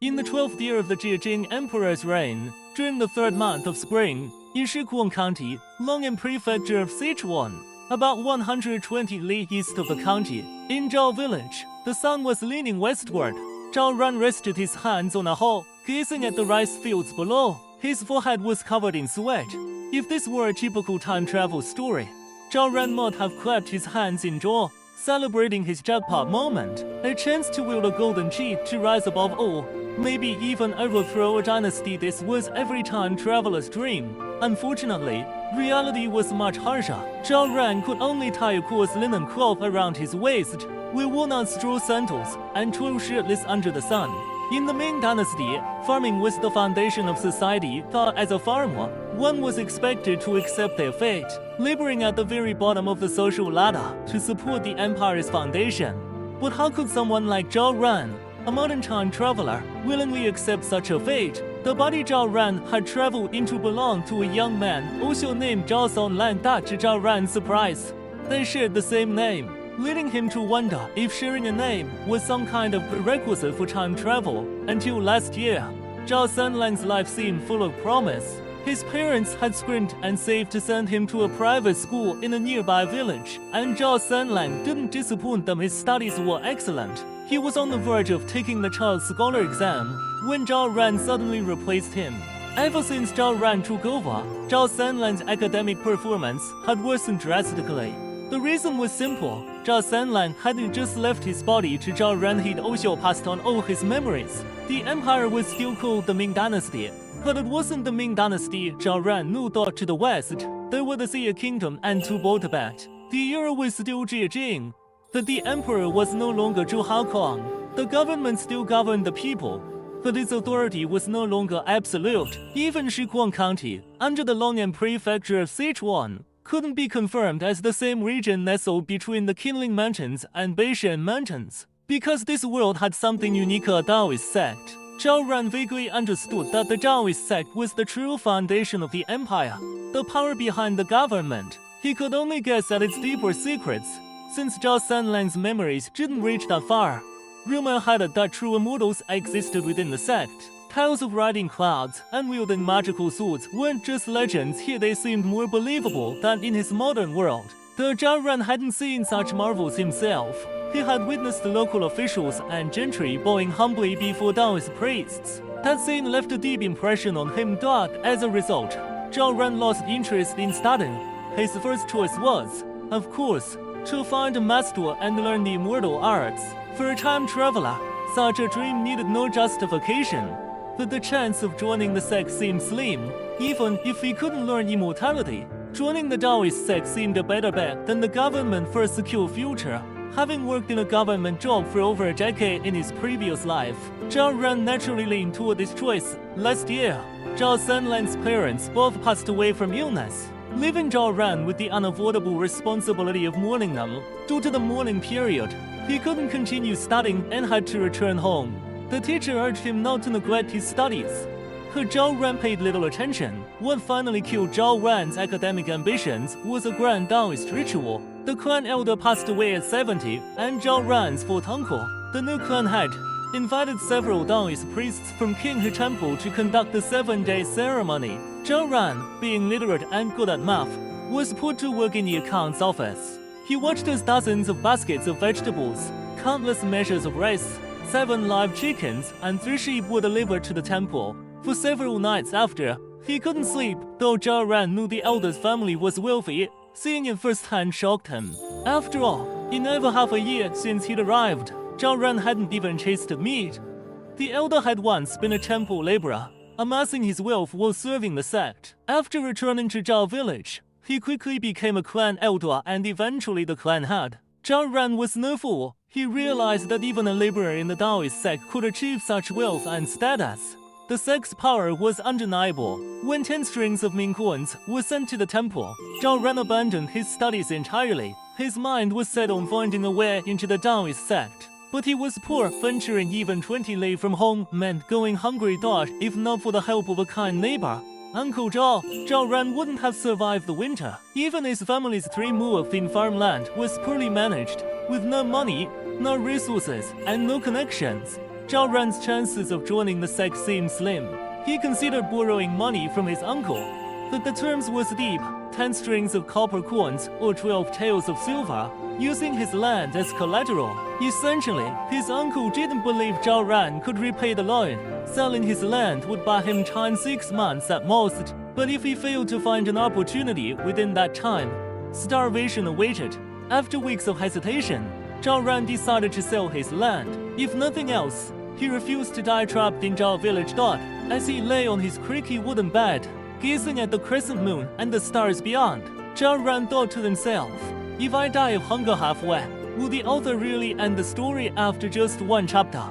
In the 12th year of the Jing Emperor's reign, during the 3rd month of spring, in Shikuan County, Longyan Prefecture of Sichuan, about 120 li east of the county, in Zhao village, the sun was leaning westward. Zhao Ran rested his hands on a hoe, gazing at the rice fields below. His forehead was covered in sweat. If this were a typical time travel story, Zhao Ran might have clapped his hands in joy, celebrating his jackpot moment, a chance to wield a golden key to rise above all, maybe even overthrow a dynasty. This was every time traveler's dream. Unfortunately, reality was much harsher. Zhao Ran could only tie a coarse linen cloth around his waist, wear worn-out straw sandals, and toil shirtless under the sun. In the Ming Dynasty, farming was the foundation of society. Thought as a farmer, one was expected to accept their fate, laboring at the very bottom of the social ladder to support the empire's foundation. But how could someone like Zhao Ran, a modern time traveler, willingly accept such a fate? The body Zhao Ran had traveled into belonged to a young man also named Zhao Sonlan. To Zhao Ran's surprise, they shared the same name, leading him to wonder if sharing a name was some kind of prerequisite for time travel. Until last year, Zhao Sanlan's life seemed full of promise. His parents had screamed and saved to send him to a private school in a nearby village, and Zhao Sanlan didn't disappoint them. His studies were excellent. He was on the verge of taking the child's scholar exam when Zhao Ran suddenly replaced him. Ever since Zhao Ran took over, Zhao Sanlan's academic performance had worsened drastically. The reason was simple. Zhao Sanlan hadn't just left his body to Zhao Ran, he'd also passed on all his memories. The empire was still called the Ming Dynasty, but it wasn't the Ming Dynasty Zhao Ran knew. To the west, there were the Xia Kingdom and two Tibet. The era was still Jing, but the emperor was no longer Zhu Haokong. The government still governed the people, but its authority was no longer absolute. Even Shikuan County, under the Longyan Prefecture of Sichuan, couldn't be confirmed as the same region nestled between the Qinling Mountains and Beishan Mountains, because this world had something unique: a Daoist sect. Zhao Ran vaguely understood that the Daoist sect was the true foundation of the empire, the power behind the government. He could only guess at its deeper secrets, since Zhao Sanlan's memories didn't reach that far. Rumor had it that true immortals existed within the sect. Tales of riding clouds and wielding magical swords weren't just legends. Here they seemed more believable than in his modern world. Though Zhao Ran hadn't seen such marvels himself, he had witnessed the local officials and gentry bowing humbly before Daoist priests. That scene left a deep impression on him. As a result, Zhao Ran lost interest in studying. His first choice was, of course, to find a master and learn the immortal arts. For a time traveler, such a dream needed no justification. But the chance of joining the sect seemed slim. Even if he couldn't learn immortality, joining the Daoist sect seemed a better bet than the government for a secure future. Having worked in a government job for over a decade in his previous life, Zhao Ran naturally leaned toward this choice. Last year, Zhao Sanlan's parents both passed away from illness, leaving Zhao Ran with the unavoidable responsibility of mourning them. Due to the mourning period, he couldn't continue studying and had to return home. The teacher urged him not to neglect his studies, but Zhao Ran paid little attention. What finally killed Zhao Ran's academic ambitions was a grand Daoist ritual. The clan elder passed away at 70, and Zhao Ran's fourth uncle, the new clan head, invited several Daoist priests from King He Temple to conduct the 7-day ceremony. Zhao Ran, being literate and good at math, was put to work in the accounts office. He watched as dozens of baskets of vegetables, countless measures of rice, 7 live chickens, and 3 sheep were delivered to the temple. For several nights after, he couldn't sleep. Though Zhao Ran knew the elder's family was wealthy, seeing it firsthand shocked him. After all, in over half a year since he'd arrived, Zhao Ran hadn't even tasted meat. The elder had once been a temple laborer, amassing his wealth while serving the sect. After returning to Zhao village, he quickly became a clan elder and eventually the clan head. Zhao Ran was no fool. He realized that even a laborer in the Daoist sect could achieve such wealth and status. The sect's power was undeniable. When 10 strings of Ming coins were sent to the temple, Zhao Ran abandoned his studies entirely. His mind was set on finding a way into the Daoist sect. But he was poor. Venturing even 20 li from home meant going hungry. If not for the help of a kind neighbor, Uncle Zhao Ran wouldn't have survived the winter. Even his family's 3 mu of thin farmland was poorly managed, with no money, no resources, and no connections. Zhao Ran's chances of joining the sect seemed slim. He considered borrowing money from his uncle, but the terms were steep: 10 strings of copper coins or 12 taels of silver, using his land as collateral. Essentially, his uncle didn't believe Zhao Ran could repay the loan. Selling his land would buy him time 6 months at most, but if he failed to find an opportunity within that time, starvation awaited. After weeks of hesitation, Zhao Ran decided to sell his land. If nothing else, he refused to die trapped in Zhao village dock. As he lay on his creaky wooden bed, gazing at the crescent moon and the stars beyond, Zhao Ran thought to himself, if I die of hunger halfway, will the author really end the story after just one chapter?